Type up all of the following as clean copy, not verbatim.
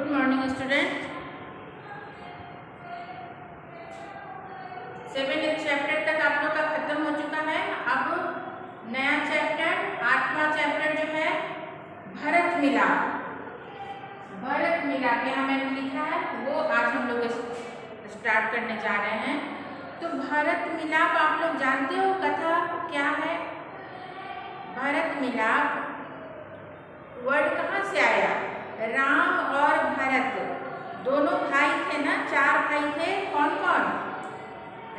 Good morning student. 7th chapter तक आप लोग का खत्म हो चुका है। अब नया चैप्टर 8वां चैप्टर जो है भरत मिलाप। भरत मिलाप यहाँ मैंने लिखा है, वो आज हम लोग स्टार्ट करने जा रहे हैं। तो भरत मिलाप आप लोग जानते हो कथा क्या है? भरत मिलाप वर्ड कहाँ से आया? राम और भरत दोनों भाई थे ना, 4 भाई थे। कौन कौन?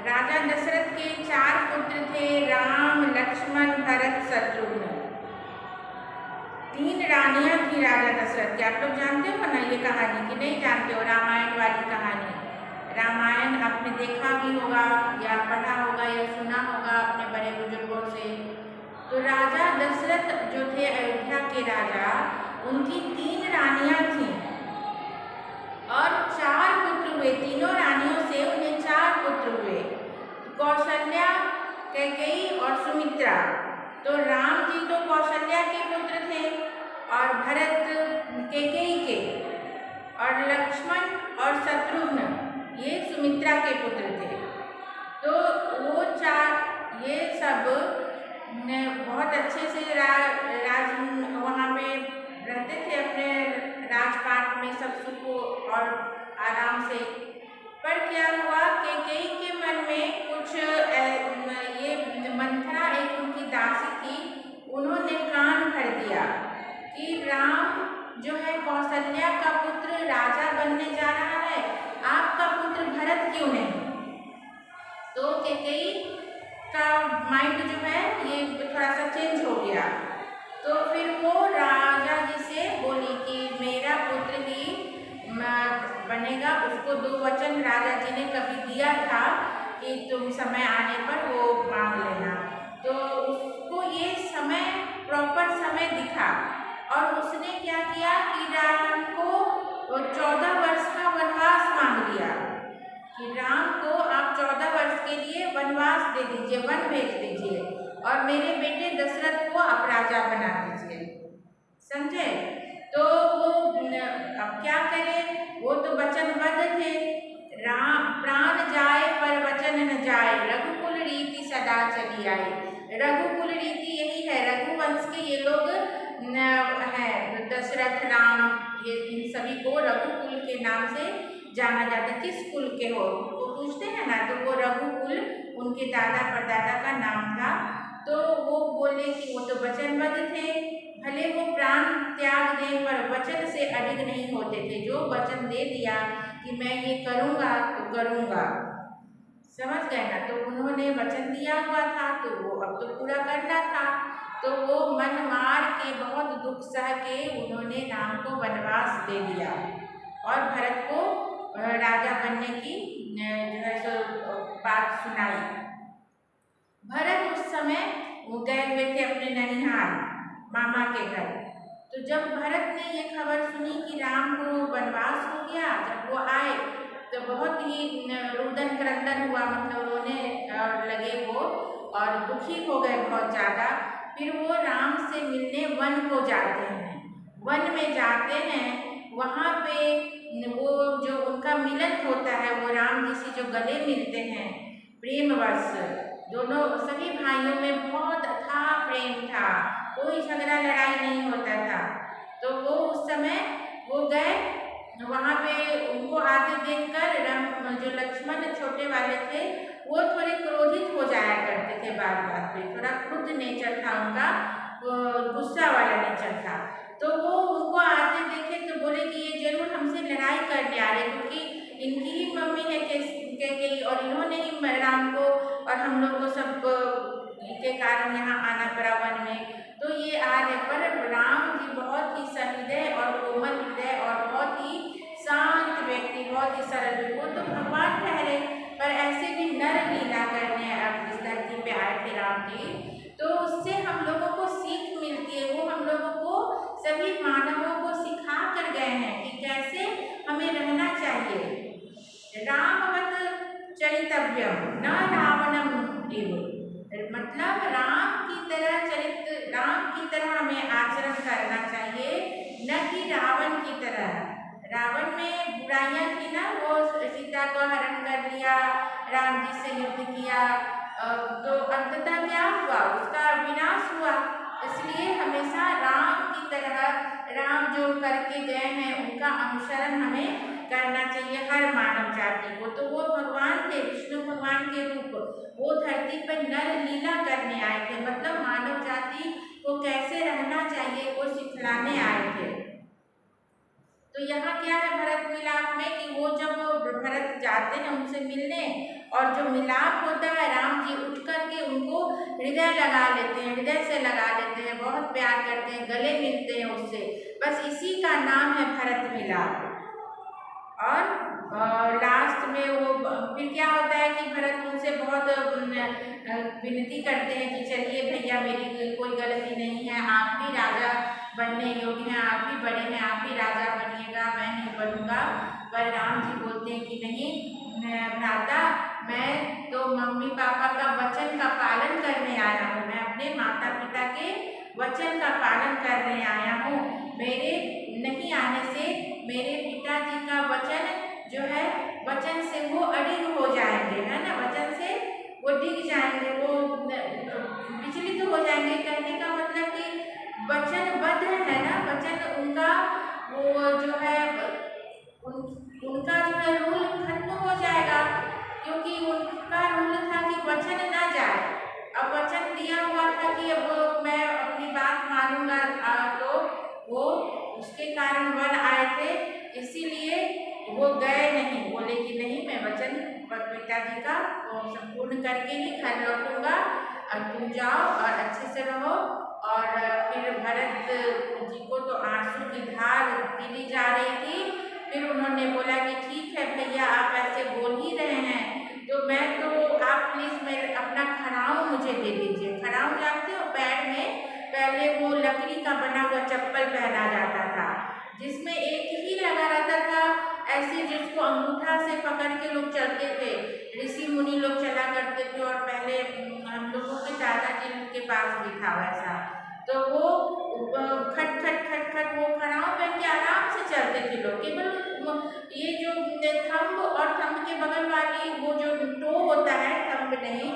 राजा दशरथ के 4 पुत्र थे, राम, लक्ष्मण, भरत, शत्रुघ्न। 3 रानियां थी राजा दशरथ की। आप लोग जानते हो ना ये कहानी कि नहीं जानते हो? रामायण वाली कहानी। रामायण आपने देखा भी होगा या पढ़ा होगा या सुना होगा अपने बड़े बुजुर्गों से। तो राजा दशरथ जो थे अयोध्या के राजा, उनकी 3 रानियां थीं और 4 पुत्र हुए। तीनों रानियों से उन्हें 4 पुत्र हुए, कौशल्या, कैकेयी और सुमित्रा। तो राम जी तो कौशल्या के पुत्र थे और भरत कैकेयी के, और लक्ष्मण और शत्रुघ्न ये सुमित्रा के पुत्र थे। तो वो 4 ये सब बहुत अच्छे से राज वहाँ पे रहते थे, अपने राजपाट में सब सुख और आराम से। पर क्या हुआ, कैकेयी के मन में कुछ ये मंथरा एक उनकी दासी थी, उन्होंने कान भर दिया कि राम जो है कौशल्या का पुत्र राजा बनने जा रहा है, आपका पुत्र भरत क्यों नहीं? तो कैकेयी का माइंड जो है ये थोड़ा सा चेंज हो गया। तो फिर वो राजा जी से बोली कि मेरा पुत्र ही बनेगा। उसको 2 वचन राजा जी ने कभी दिया था कि तुम समय आने पर वो मांग लेना। तो उसको ये समय प्रॉपर समय दिखा और उसने क्या किया कि राम को 14 वर्ष का वनवास मांग लिया कि राम को आप 14 वर्ष के लिए वनवास दे दीजिए, वन भेज दीजिए और मेरे बेटे दशरथ को आप राजा बना दीजिए। समझे? तो वो अब क्या करे, वो तो वचनबद्ध थे। राम प्राण जाए पर वचन न जाए, रघुकुल रीति सदा चली आई। रघुकुल रीति यही है, रघुवंश के ये लोग हैं, दशरथ, राम, ये इन सभी को रघुकुल के नाम से जाना जाता है। किस कुल के हो वो पूछते हैं ना, तो वो रघुकुल उनके दादा परदादा का नाम था। तो वो बोले कि वो तो वचनबद्ध थे, भले वो प्राण त्याग दें पर वचन से अडिग नहीं होते थे। जो वचन दे दिया कि मैं ये करूँगा तो करूँगा, समझ गए ना? तो उन्होंने वचन दिया हुआ था तो वो अब तो पूरा करना था। तो वो मन मार के बहुत दुख सह के उन्होंने राम को वनवास दे दिया और भरत को राजा बनने की जो है सो बात सुनाई। भरत उस समय वो गए हुए थे अपने ननिहाल मामा के घर। तो जब भरत ने ये खबर सुनी कि राम को वनवास हो गया, जब वो आए तो बहुत ही रुदन क्रंदन हुआ, मतलब रोने लगे वो और दुखी हो गए बहुत ज़्यादा। फिर वो राम से मिलने वन को जाते हैं। वन में जाते हैं, वहाँ पे वो जो उनका मिलन होता है, वो राम जी से जो गले मिलते हैं प्रेमवश। दोनों सभी भाइयों में बहुत अथाह प्रेम था, कोई झगड़ा लड़ाई नहीं होता था। तो वो उस समय वो गए वहाँ पे, उनको आते देखकर जो लक्ष्मण छोटे वाले थे वो थोड़े क्रोधित हो जाया करते थे, बात बात पे थोड़ा क्रुद्ध नेचर था उनका, गुस्सा वाला नेचर था। तो वो उनको आते देखे तो बोले कि ये जरूर हमसे लड़ाई करने आ रहे, क्योंकि इनकी ही मम्मी है कैकेयी और इन्होंने ही राम को और हम लोग को सब के कारण यहाँ आना पड़ा वन में। तो ये आ रहे, पर राम जी बहुत ही सहृदय और कोमल हृदय और बहुत ही शांत व्यक्ति, बहुत ही सरल। वो तो भगवान ठहरे पर ऐसे भी नर लीला करने अब इस धरती पे आए थे राम जी। तो उससे हम लोगों को सीख मिलती है, वो हम लोगों को सभी मानवों को सिखा कर गए हैं कि कैसे हमें रहना चाहिए। रामवत चरितव्यम न रावणम इव, मतलब राम की तरह चरित्र, राम की तरह हमें आचरण करना चाहिए, न कि रावण की तरह। रावण ना, वो सीता को हरण कर लिया, राम जी से युद्ध किया, तो अंततः क्या हुआ, उसका विनाश हुआ। इसलिए हमेशा राम की तरह, राम जो करके गए हैं उनका अनुसरण हमें करना चाहिए, हर मानव जाति को। तो वो भगवान थे, विष्णु भगवान के रूप, वो धरती पर नर लीला करने आए थे, मतलब मानव जाति को कैसे रहना चाहिए वो सिखलाने आए थे। तो यहाँ क्या है भरत मिलाप में कि वो जब भरत जाते हैं उनसे मिलने, और जो मिलाप होता है राम जी उठ करके उनको हृदय लगा लेते हैं, हृदय से लगा लेते हैं, बहुत प्यार करते हैं, गले मिलते हैं उससे, बस इसी का नाम है भरत मिलाप। और लास्ट में वो फिर क्या होता है कि भरत उनसे बहुत विनती करते हैं कि चलिए भैया, मेरी कोई गलती नहीं है, आप भी राजा बनने योग्य हैं, आप भी बड़े हैं, आप भी राजा बनिएगा, मैं नहीं बनूंगा। पर राम जी बोलते हैं कि नहीं भ्राता, मैं तो मम्मी पापा का वचन का पालन करने आया हूँ, मैं अपने माता पिता के वचन का पालन करने आया हूँ। मेरे नहीं आने से मेरे पिताजी का वचन जो है, वचन से वो अडिग हो जाएंगे, है ना, वचन से वो डिग जाएंगे, वो विचलित हो जाएंगे। कहने का मतलब कि वचनबद्ध है ना, वचन उनका वो जो है उनका जो है रूल खत्म हो जाएगा, क्योंकि उनका रूल था कि वचन ना जाए। अब वचन दिया हुआ था कि अब मैं अपनी बात मानूंगा, तो वो उसके कारण वन आए थे, इसीलिए वो गए नहीं, बोले कि नहीं मैं वचन पिताजी का संपूर्ण करके ही घर लौटूंगा, और तुम जाओ और अच्छे से रहो। और फिर भरत जी को तो आंसू की धार पीली जा रही थी। फिर उन्होंने बोला कि ठीक है भैया, आप ऐसे बोल ही रहे हैं, तो मैं तो आप प्लीज मेरे अपना खड़ाऊ मुझे दे दीजिए। खड़ाऊ जानते हो, पैर में पहले वो लकड़ी का बना हुआ चप्पल पहना जाता था, जिसमें एक ही लगा रहता था, ऐसे जिसको अंगूठा से पकड़ के लोग चलते थे, ऋषि मुनि लोग चला करते थे, और पहले हम लोगों के दादाजी के पास भी था वैसा। तो वो खट खट खट खट वो खड़ाऊ पहन के आराम से चलते थे लोग। केवल ये जो थंब और थंब के बगल वाली वो जो टो होता है, थंब नहीं,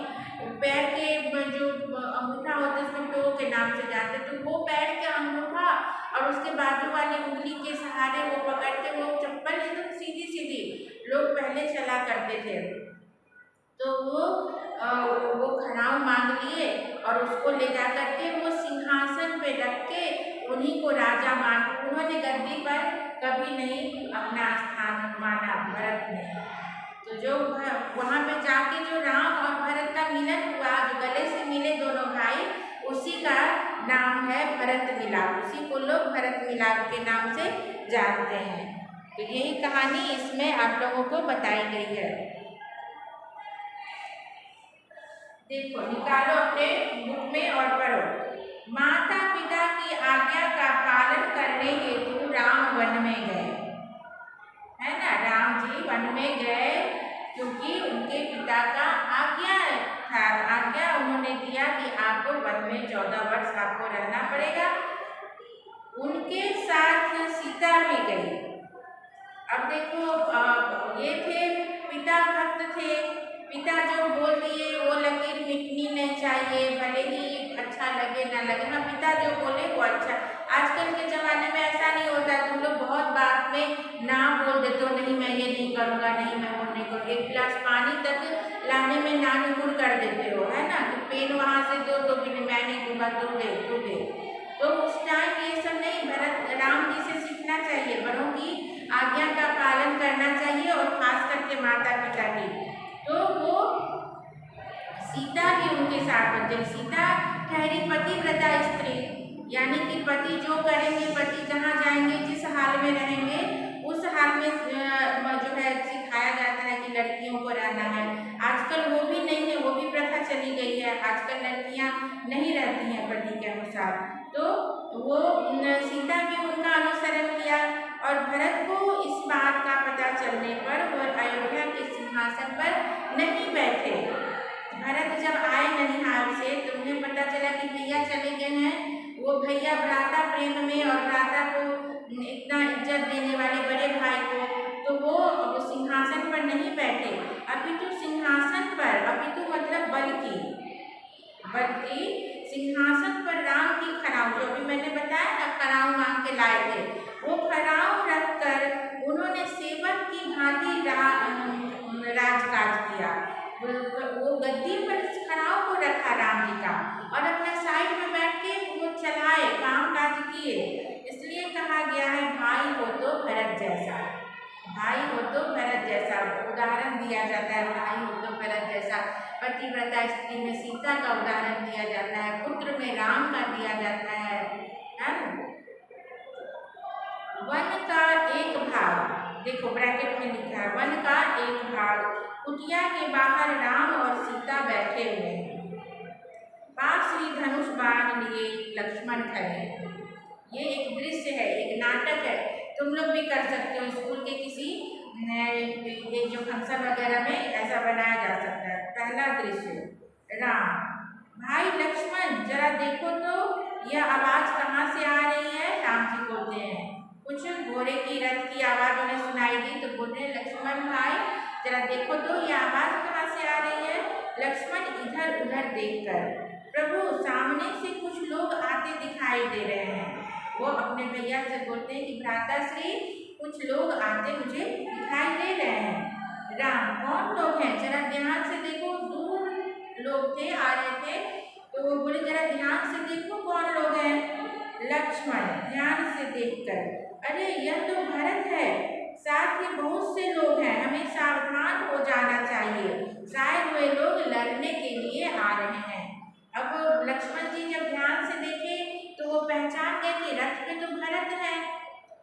पैर के जो अंगूठा होता है उसको टो के नाम से जानते, तो वो पैर के अंगूठा और उसके बाजू वाली उंगली के सहारे वो पकड़ के वो चप्पल एकदम सीधी सीधी लोग पहले चला करते थे। तो वो खड़ाऊ मांग लिए और उसको ले जा करके वो सिंहासन पे रख के उन्हीं को राजा मान, उन्होंने गद्दी पर कभी नहीं अपना स्थान माना भरत ने। तो जो वहाँ पे जाके जो राम और भरत का मिलन हुआ, जो गले से मिले दोनों भाई, उसी का नाम है भरत मिलाप, उसी को लोग भरत मिलाप के नाम से जानते हैं। तो यही कहानी इसमें आप लोगों को बताई गई है। देखो, निकालो अपने बुक में और पढ़ो। माता पिता की आज्ञा का पालन करने हेतु राम वन में गए, है ना, राम जी वन में गए क्योंकि उनके पिता का आज्ञा था, आज्ञा उन्होंने दिया कि आपको वन में 14 वर्ष आपको रहना पड़ेगा। उनके साथ सीता भी गई। अब देखो, ये थे पिता भक्त थे, पिता जो बोल दिए वो लकीर मिटनी नहीं चाहिए, भले ही अच्छा लगे ना लगे, हाँ पिता जो बोले वो अच्छा। आजकल के ज़माने में ऐसा नहीं होता, तुम लोग बहुत बात में ना बोल देते हो, नहीं मैं ये नहीं करूँगा, नहीं मैं वो नहीं करूँगा, एक गिलास पानी तक लाने में ना नुकुर कर देते हो, है ना, कि पेन वहाँ से दो तो भी मैं नहीं दूंगा, तू दे। तो उस टाइम ये सब नहीं, भरत राम जी से सीखना चाहिए, बड़ों की आज्ञा का पालन करना चाहिए, और खास करके माता पिता की। तो वो सीता भी उनके साथ बचे। सीता ठहरी पतिव्रता स्त्री, यानी कि पति जो करेंगे, पति जहाँ जाएंगे, जिस हाल में रहेंगे, उस हाल में जो है सिखाया जाता है कि लड़कियों को रहना है। आजकल वो भी नहीं है, वो भी प्रथा चली गई है, आजकल लड़कियाँ नहीं रहती हैं पति के अनुसार। तो वो सीता भी उनका अनुसरण किया, और भरत को इस बात का पता चलने पर वो अयोध्या के सिंहासन पर नहीं बैठे। भरत जब आए ननिहाल से तो उन्हें पता चला कि भैया चले गए हैं, वो भैया भ्राता प्रेम में और भ्राता को इतना इज्जत देने वाले बड़े भाई को, तो वो अपितु सिंहासन पर, अपितु मतलब बल्कि सिंहासन पर राम की खड़ाऊ, जो अभी मैंने बताया ना खड़ाऊ मांग के लाए थे, वो खड़ाऊ रखकर उन्होंने सेवक की भांति राजकाज किया। वो गद्दी पर खड़ाऊ को रखा राम जी का और अपना साइड में बैठ के वो चलाए, काम काज किए। इसलिए कहा गया है भाई हो तो भरत जैसा, भाई हो तो भरत जैसा। उदाहरण दिया जाता है भाई हो तो भरत जैसा, पतिव्रता स्त्री में सीता का उदाहरण दिया जाता है, पुत्र में राम का दिया जाता है ना? वन का एक भाग, देखो ब्रैकेट में लिखा है वन का एक भाग, कुटिया के बाहर राम और सीता बैठे हुए हैं, पास ही धनुष बाण लिए लक्ष्मण खड़े हैं। ये एक दृश्य है, एक नाटक है, तुम लोग भी कर सकते हो। स्कूल के किसी ये जो फंक्शन वगैरह में ऐसा बनाया जा सकता है। पहला दृश्य राम, भाई लक्ष्मण जरा देखो तो यह आवाज कहाँ से आ रही है। राम जी बोलते हैं, कुछ घोड़े की रथ की आवाज उन्हें सुनाई दी तो बोले लक्ष्मण भाई जरा देखो तो यह आवाज कहाँ से आ रही है। लक्ष्मण इधर उधर देखकर, प्रभु सामने से कुछ लोग आते दिखाई दे रहे हैं। वो अपने भैया से बोलते हैं कि भ्राताश्री कुछ लोग आते मुझे दिखाई दे रहे हैं। राम, कौन लोग हैं जरा ध्यान से देखो। दूर लोग थे, आ रहे थे, तो वो बोले जरा ध्यान से देखो कौन लोग हैं। लक्ष्मण ध्यान से देखकर, अरे यह तो भरत है, साथ ही बहुत से लोग हैं, हमें सावधान हो जाना चाहिए, शायद वे लोग लड़ने के लिए आ रहे हैं। अब लक्ष्मण जी जब ध्यान से देखे तो वो पहचान गए कि रथ पे तो भरत है,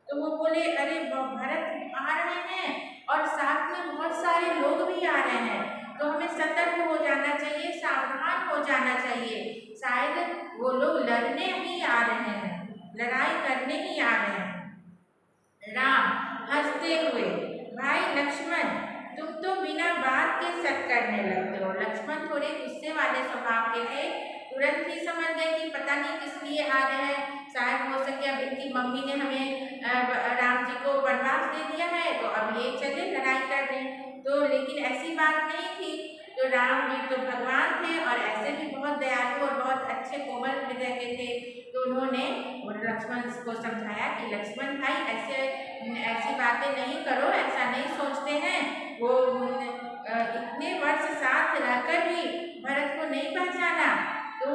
तो वो बोले अरे भरत आ रहे हैं और साथ में बहुत सारे लोग भी आ रहे हैं, तो हमें सतर्क हो जाना चाहिए, सावधान हो जाना चाहिए, शायद वो लोग लड़ने ही आ रहे हैं, लड़ाई करने ही आ रहे हैं। राम हंसते हुए, भाई लक्ष्मण तुम तो बिना बात के शक करने लगते हो। लक्ष्मण थोड़े गुस्से वाले स्वभाव के थे, तुरंत ही समझ गए कि पता नहीं किस लिए आ रहे हैं, शायद हो सके अब इनकी मम्मी ने हमें राम जी को वनवास दे दिया है तो अब ये चले लड़ाई करने। तो लेकिन ऐसी बात नहीं थी, तो राम जी तो भगवान थे और ऐसे भी बहुत दयालु और बहुत अच्छे कोमल हृदय के थे। तो उन्होंने लक्ष्मण को समझाया कि लक्ष्मण भाई ऐसी बातें नहीं करो, ऐसा नहीं सोचते हैं, वो इतने वर्ष साथ रहकर भी भरत को नहीं पहचाना, तो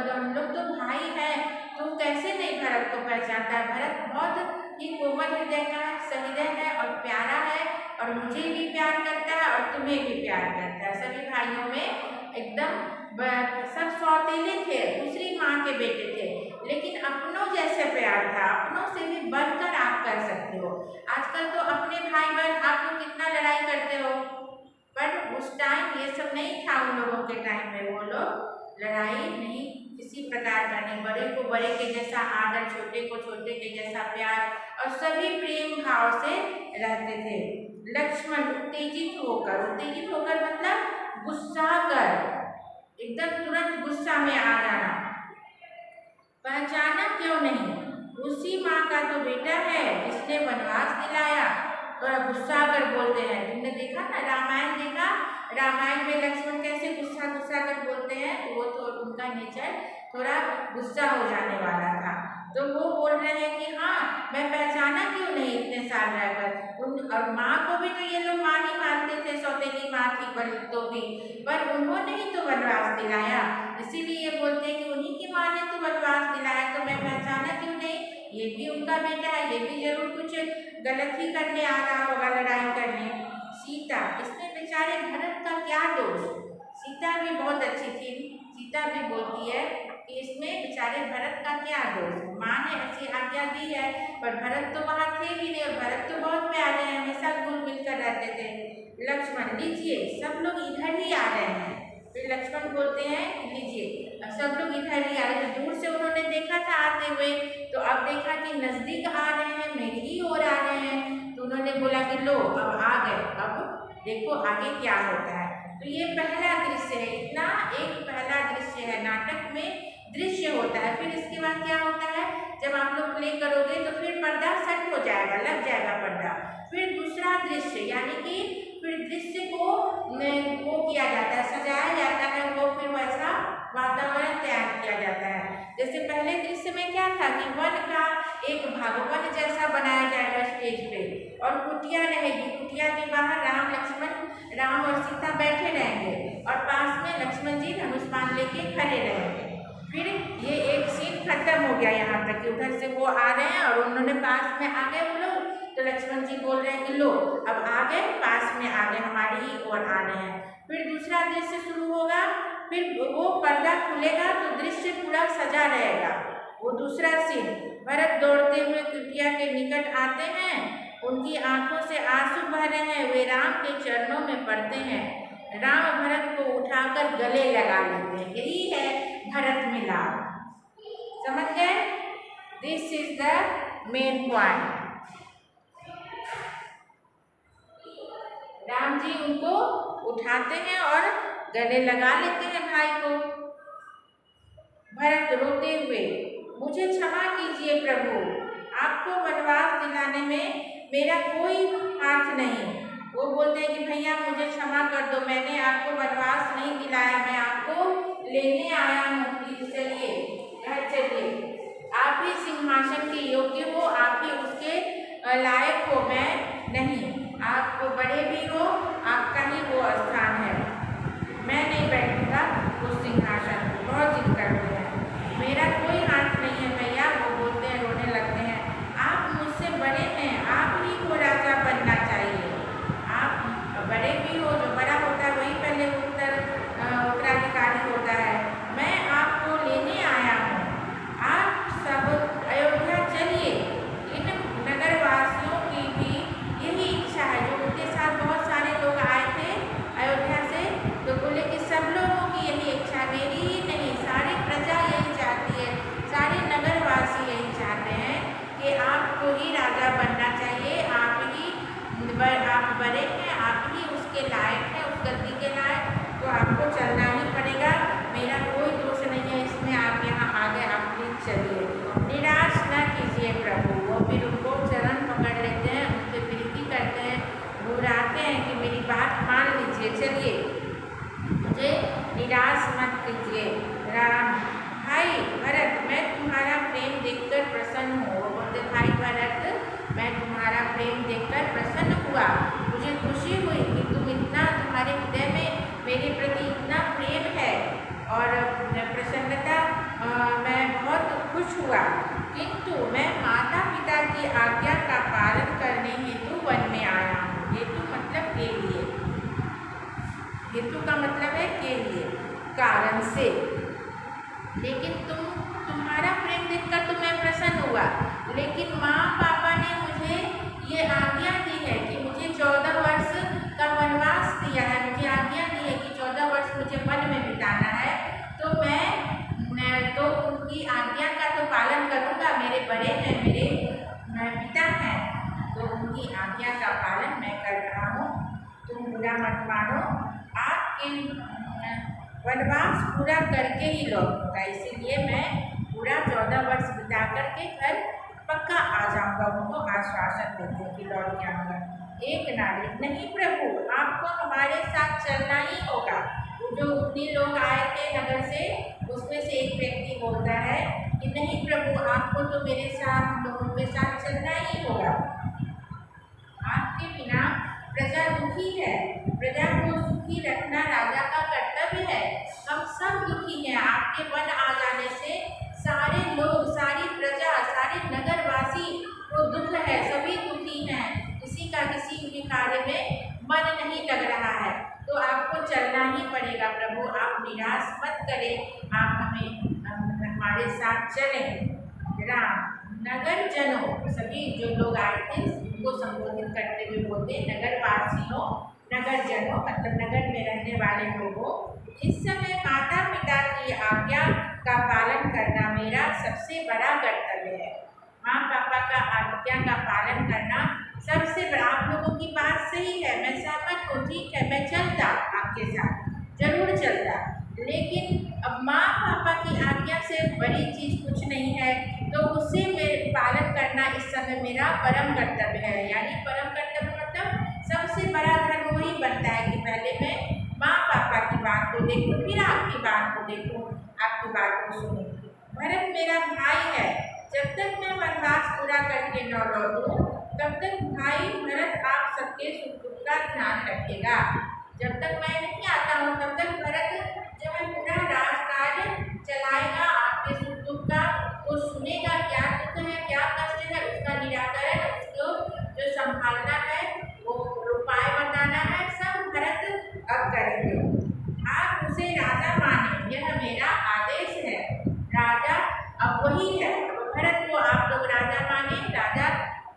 हम लोग तो भाई हैं, तुम कैसे नहीं भरत को पहचानता। भरत बहुत ही कोमल हृदय का सहृदय है और प्यारा है और मुझे भी प्यार करता है और तुम्हें भी प्यार करता है। सभी भाइयों में एकदम सब सौतेले थे, दूसरी माँ के बेटे थे, लेकिन अपनों जैसे प्यार था, अपनों से भी बढ़कर आप कर सकते हो। आजकल तो अपने भाई बहन आप लोग कितना लड़ाई करते हो, पर उस टाइम ये सब नहीं था। उन लोगों के टाइम में वो लोग लड़ाई नहीं किसी प्रकार का नहीं, बड़े को बड़े के जैसा आदर, छोटे को छोटे के जैसा प्यार और सभी प्रेम भाव से रहते थे। लक्ष्मण उत्तेजित होकर मतलब गुस्सा कर, एकदम तुरंत गुस्सा में आ जाना, पहचाना क्यों नहीं, उसी माँ का तो बेटा है जिसने वनवास दिलाया। थोड़ा गुस्सा कर बोलते हैं, तुमने देखा ना रामायण देखा, रामायण में लक्ष्मण कैसे गुस्सा कर बोलते हैं, तो वो तो उनका नेचर थोड़ा गुस्सा हो जाने वाला था। तो वो बोल रहे हैं कि हाँ मैं पहचाना क्यों नहीं इतने साल रहकर। और माँ को भी तो ये लोग माँ ही मानते थे, सौतेली माँ थी तो भी, पर उन्होंने ही तो वनवास दिलाया, इसीलिए बोलते हैं कि उन्हीं की माँ ने तो वनवास दिलाया, तो मैं पहचाना क्यों नहीं, ये भी उनका बेटा है, ये भी जरूर कुछ गलत ही करने आ रहा होगा, लड़ाई करने। सीता, इसमें बेचारे भरत का क्या दोष, सीता भी बहुत अच्छी थी, सीता भी बोलती है कि इसमें बेचारे भरत का क्या दोष, माँ ने ऐसी आज्ञा दी है, पर भरत तो वहाँ थे भी नहीं, और भरत तो बहुत प्यारे हैं, हमेशा घुल मिल कर रहते थे। लक्ष्मण लीजिए, सब लोग इधर ही आ रहे हैं। फिर लक्ष्मण बोलते हैं लीजिए, सब लोग इधर ही आ रहे हैं। दूर से उन्होंने देखा था आते हुए, तो अब देखा कि नजदीक आ रहे हैं, मेरी ही ओर आ रहे हैं, तो उन्होंने बोला कि लो अब आ गए, अब देखो आगे क्या होता है। तो ये पहला दृश्य है, इतना एक पहला दृश्य है, नाटक में दृश्य होता है। फिर इसके बाद क्या होता है, जब आप लोग प्ले करोगे तो फिर पर्दा सेट हो जाएगा, लग जाएगा पर्दा। फिर दूसरा दृश्य यानी कि फिर दृश्य को वो किया जाता है, सजाया जाता है, वो फिर वैसा वातावरण तैयार किया जाता है। जैसे पहले दृश्य में क्या था कि वन का एक भवन जैसा बनाया जाएगा स्टेज पे, और कुटिया रहेगी, कुटिया के बाहर राम और सीता बैठे रहेंगे, और पास में लक्ष्मण जी धनुष बाण लेके खड़े रहेंगे। फिर ये एक सीन खत्म हो गया यहाँ तक कि उधर से वो आ रहे हैं और उन्होंने पास में आ गए वो लोग, तो लक्ष्मण जी बोल रहे हैं कि लो अब आ गए, पास में आ गए, हमारी ही ओर आ रहे हैं। फिर दूसरा दृश्य शुरू होगा, फिर वो पर्दा खुलेगा तो दृश्य पूरा सजा रहेगा। वो दूसरा सीन, भरत दौड़ते हुए कुटिया के निकट आते हैं, उनकी आंखों से आंसू बह रहे हैं, वे राम के चरणों में पड़ते हैं, राम भरत को उठाकर गले लगा लेते हैं। यही है भरत मिलाप। समझ गए? This is the main point. Ram ji उनको उठाते हैं और गले लगा लेते हैं भाई को। भरत रोते हुए, मुझे क्षमा कीजिए प्रभु, आपको वनवास दिलाने में मेरा कोई हाथ नहीं। वो बोलते हैं कि भैया मुझे क्षमा कर दो, मैंने आपको वनवास नहीं दिलाया, मैं आपको लेने आया हूँ, प्लीज चलिए घर चलिए, आप ही सिंहासन के योग्य हो, आप ही उसके लायक हो, मैं नहीं। आप बड़े भी हो, आपका ही वो स्थान है, मैं नहीं बैठूंगा उस सिंहासन पर। बहुत जिद करते हैं, मेरा कोई हाथ नहीं है भैया। वो बोलते हैं, रोने लगते हैं, आप मुझसे बड़े हैं, आप ही को राजा बनना चाहिए, आप बड़े भी हो, जो बड़ा होता है वही पहले उत्तराधिकारी होता है। मैं आपको लेने आया हूँ, आप सब अयोध्या चलिए। इन नगरवासियों की भी यही इच्छा है, जो उनके साथ बहुत सारे लोग आए थे अयोध्या से, तो बोले कि सब लोगों की यही इच्छा, मेरी ही नहीं, सारी प्रजा यही चाहती है, सारे नगरवासी यही चाहते हैं कि आपको ही राजा बनना चाहिए, आप बड़े हैं, आप ही उसके लायक हैं, उस गद्दी के लायक, तो आपको चलना ही पड़ेगा, मेरा कोई दोष नहीं है इसमें, आप यहाँ आ गए, आप प्लीज चलिए, निराश न कीजिए प्रभु। वो फिर उनको चरण पकड़ लेते हैं, उनसे विनती करते हैं, बुलाते हैं कि मेरी बात मान लीजिए, चलिए, मुझे निराश मत कीजिए। राम, भाई भरत, मैं तुम्हारा प्रेम देखकर प्रसन्न हूँ। वो बोलते, भाई भरत, मैं तुम्हारा प्रेम देखकर प्रसन्न हुआ, मुझे खुशी हुई कि तुम्हारे हृदय में मेरे प्रति इतना प्रेम है और प्रसन्नता, मैं बहुत खुश हुआ, किंतु मैं माता पिता की आज्ञा का पालन करने हेतु वन में आया हूँ। हेतु मतलब के लिए, हेतु का मतलब है के लिए, कारण से। लेकिन तुम्हारा प्रेम देखकर तो मैं प्रसन्न हुआ, लेकिन माँ पापा ने मुझे ये आज्ञा दी है कि मुझे 14 वर्ष का वनवास दिया है, मुझे आज्ञा दी है कि 14 वर्ष मुझे वन में बिताना है, तो मैं तो उनकी आज्ञा का तो पालन करूँगा, मेरे बड़े हैं, मेरे पिता हैं, तो उनकी आज्ञा का पालन मैं कर रहा हूँ, तुम बुरा मत मानो, आपके वनवास पूरा करके ही लौटूंगा, इसीलिए मैं पूरा 14 वर्ष बिता करके घर पक्का आ जाऊंगा। उनको आश्वासन देते हैं कि लौट के आऊँगा। एक नागरिक, नहीं प्रभु, आपको हमारे साथ चलना ही होगा। जो उतने लोग आए थे नगर से, उसमें से एक व्यक्ति बोलता है कि नहीं प्रभु, आपको तो मेरे साथ, हम लोगों के साथ चलना ही होगा, आपके बिना प्रजा दुखी है, प्रजा को सुखी रखना राजा का कर्तव्य है, हम सब दुखी हैं, आपके वन आ जाने से सारे लोग, सारी प्रजा, सारे नगरवासी को दुख है, सभी दुखी हैं, किसी का किसी भी कार्य में मन नहीं लग रहा है, तो आपको चलना ही पड़ेगा प्रभु, आप निराश मत करें, आप हमारे साथ चलें। राम, नगर जनों, सभी जो लोग आए थे उनको संबोधित करते हुए बोलते, नगरवासियों, नगर जनों मतलब नगर में रहने वाले लोगों, इस समय माता पिता की आज्ञा का पालन करना मेरा सबसे बड़ा कर्तव्य है। माँ पापा का आज्ञा का पालन करना सबसे बड़ा, आप लोगों की बात सही है, मैं सहमत हूँ, ठीक है, मैं चलता आपके साथ, जरूर चलता, लेकिन अब माँ पापा की आज्ञा से बड़ी चीज़ कुछ नहीं है, तो उसे पालन करना इस समय मेरा परम कर्तव्य है। यानी परम कर्तव्य मतलब सबसे बड़ा धर्म वही बनता है कि पहले मैं माँ पापा की बात को देखूं, फिर आपकी बात को देखूं, आपकी बात को सुनूं। भरत मेरा भाई है, जब तक मैं वनवास पूरा करके न लौटूं तब तक भाई भरत आप सबके सुख दुख का ध्यान रखेगा। जब तक मैं नहीं आता हूँ तब तक भरत जो है पूरा राजकाज चलाएगा, आपके सुख दुख का वो सुनेगा, क्या दुख है क्या कष्ट है उसका निराकरण, उसको जो संभालना है वो उपाय बताना है, सब भरत अब करेंगे। आप उसे राजा माने, यह मेरा आदेश है। राजा अब वही है, भरत को आप लोग राजा माने, राजा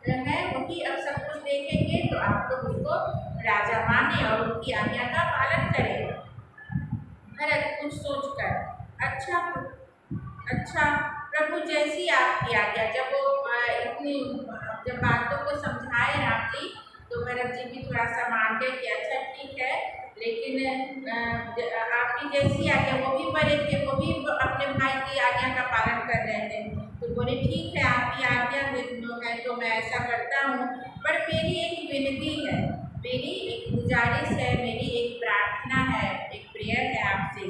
है वही अब सब कुछ देखेंगे, तो आप लोग उसको राजा माने और उनकी आज्ञा का पालन करें। भरत कुछ सोचकर अच्छा प्रभु जैसी आपकी आज्ञा। जब वो इतनी जब बातों को समझाए राम जी तो भरत जी भी थोड़ा सा मान गए कि अच्छा ठीक है, लेकिन आपकी जैसी आज्ञा, वो भी बड़े थे, वो भी अपने भाई की आज्ञा का पालन कर रहे थे, तो बोले ठीक है आपकी आज्ञा है तो मैं ऐसा करता हूँ, पर मेरी एक विनती है, मेरी एक गुजारिश है, मेरी एक प्रार्थना है, एक प्रेयर है आपसे,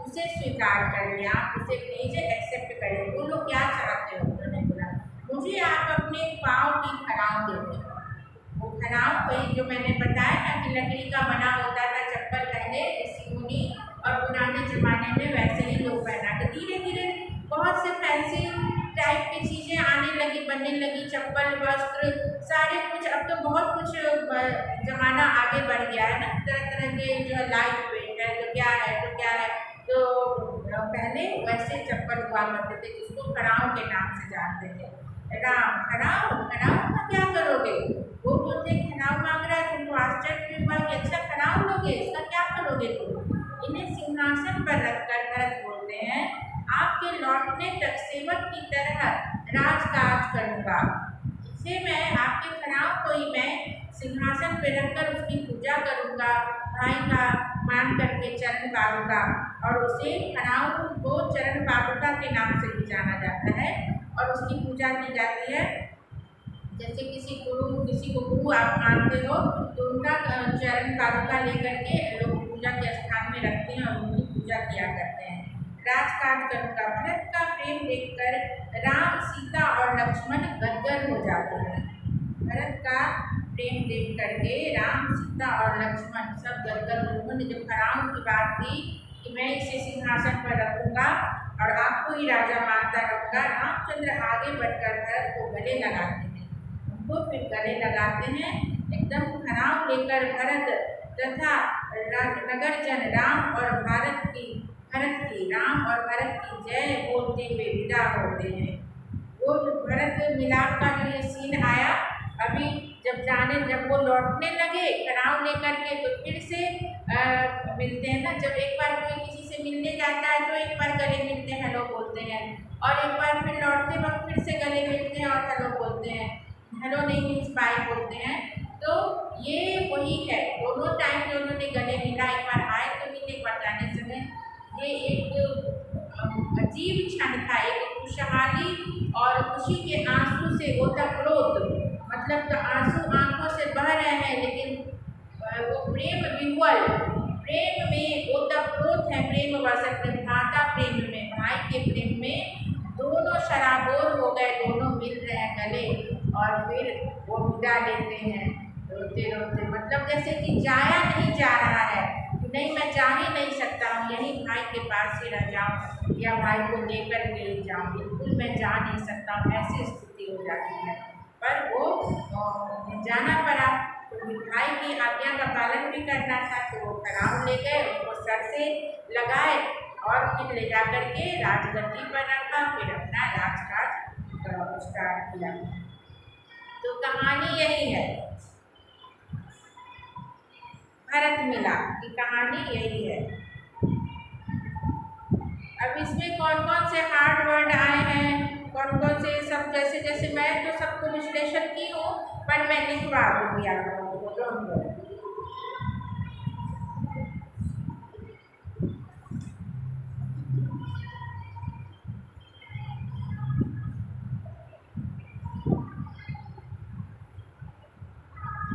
उसे स्वीकार कर लें, आप उसे प्लीज एक्सेप्ट करें। बोलो क्या चाहते हो? उन्होंने बोला मुझे आप अपने पाँव की खड़ाऊ दे दें। वो खड़ाऊ वही जो मैंने बताया ना कि लकड़ी का बना होता था चप्पल, पहले ऋषि मुनि और पुराने जमाने में वैसे ही लोग पहना थे। धीरे धीरे बहुत से फैंसी टाइप की चीज़ें आने लगी, बनने लगी, चप्पल वस्त्र सारे कुछ, अब तो बहुत कुछ जमाना आगे बढ़ गया है ना, तरह तरह के जो लाइट वेट है तो क्या है तो क्या है, तो पहले वैसे चप्पल हुआ करते थे जिसको खड़ाऊ के नाम से जानते थे। राम खड़ाऊ का क्या करोगे? वो बोलते खड़ाऊ मांग रहा है, तुमको आश्चर्य हुआ कि अच्छा खड़ाऊ लोगे, इसका क्या करोगे तुम? इन्हें सिंहासन पर रखकर भरत बोलते हैं आपके लौटने तक सेवक की तरह राजकाज करूँगा। इसे मैं आपके खड़ाऊ को ही मैं सिंहासन पर रखकर उसकी पूजा करूँगा, भाई का मान करके चरण पादुका, और उसे खड़ाऊ को चरण पादुका के नाम से भी जाना जाता है और उसकी पूजा की जाती है। जैसे किसी को गुरु आप मानते हो तो उनका चरण पादुका लेकर के लोग पूजा के स्थान में रखते हैं और उनकी पूजा किया करते हैं। राजकाज करूँगा। भरत का प्रेम देखकर राम, सीता और लक्ष्मण गदगद हो जाते हैं। भरत का प्रेम देख करके राम, सीता और लक्ष्मण सब गदगद। उन्होंने जो खड़ाऊ की बात की कि मैं इसे सिंहासन पर रखूँगा और आपको ही राजा मानता रहूँगा, रामचंद्र आगे बढ़कर भरत को गले लगाते हैं, उनको फिर गले लगाते हैं, एकदम खड़ाऊ लेकर भरत तथा नगर जन राम और भरत की जय बोलते हुए विदा होते हैं। वो भरत मिलाप का जो ये सीन आया, अभी जब वो लौटने लगे खड़ाऊ लेकर के, तो फिर से मिलते हैं ना, जब एक बार कोई किसी से मिलने जाता है तो एक बार गले मिलते हैं, हेलो बोलते हैं, और एक बार फिर लौटते वक्त फिर से गले मिलते हैं और हेलो बोलते हैं, हेलो नहीं मीन्स बाय बोलते हैं। तो ये वही है, दोनों टाइम जो उन्होंने गले मिला, एक बार आए तो मिले, एक बार जाने समय, ये एक अजीब क्षण था, एक खुशहाली और खुशी के आंसू से ओतप्रोत, मतलब तो आंसू आंखों से बह रहे हैं, लेकिन वो प्रेम विह्वल, प्रेम में ओतप्रोत है, प्रेम वसत भाता प्रेम में, भाई के प्रेम में दोनों शराबोर हो गए, दोनों मिल रहे हैं गले, और फिर वो विदा लेते हैं रोते रोते, मतलब जैसे कि जाया नहीं जा रहा है, नहीं मैं जा ही नहीं सकता हूँ, यही भाई के पास ही रह जाऊँ या भाई को लेकर के जाऊँ, बिल्कुल मैं जा नहीं सकता हूँ, ऐसी स्थिति हो जाती है। पर वो जाना पड़ा, तो भाई की आज्ञा का पालन भी करना था, तो वो खड़ाऊ ले गए, उसको सर से लगाए और फिर ले जा करके राजगद्दी पर रखा, फिर अपना राजकाज स्टार्ट किया। तो कहानी यही है, भरत मिलाप की कहानी यही है। अब इसमें कौन कौन से हार्ड वर्ड आए हैं, कौन कौन से सब, जैसे जैसे मैं तो सबको विश्लेषण की हूँ, पर मैं लिखवा दूँगी आप लोगों को।